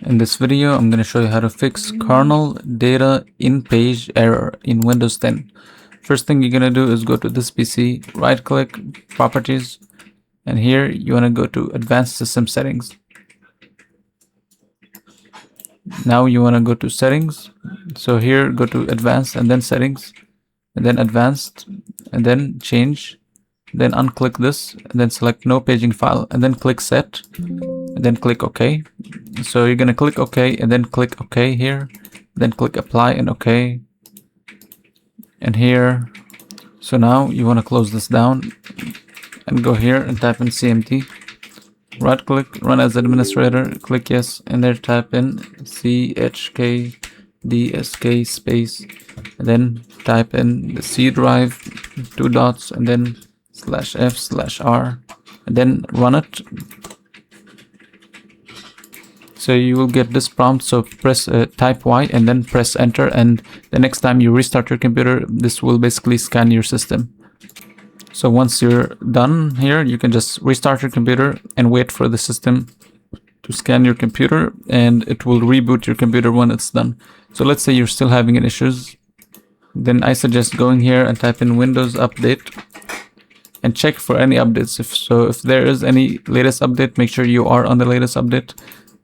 In this video, I'm going to show you how to fix kernel data in-page error in Windows 10. First thing you're going to do is go to this PC, right click, properties, and here you want to go to advanced system settings. Now you want to go to settings. So here go to advanced and then settings and then advanced and then change. Then unclick this and then select no paging file and then click set and then click OK. So you're gonna click OK and then click OK here, then click apply and OK, and here. So now you want to close this down and go here and type in CMD, right click, run as administrator, click yes, and there type in chkdsk space and then type in the C drive, 2 dots and then /f/r and then run it. So you will get this prompt. So press type Y and then press enter, and the next time you restart your computer, this will basically scan your system. So once you're done here, you can just restart your computer and wait for the system to scan your computer, and it will reboot your computer when it's done. So let's say you're still having issues, then I suggest going here and type in Windows Update and check for any updates. If there is any latest update, make sure you are on the latest update.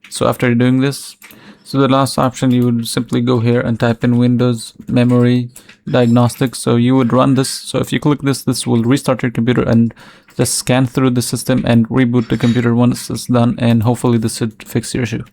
So after doing this, so the last option, you would simply go here and type in Windows Memory Diagnostics. So you would run this. So if you click this, this will restart your computer and just scan through the system and reboot the computer once it's done, and hopefully this should fix your issue.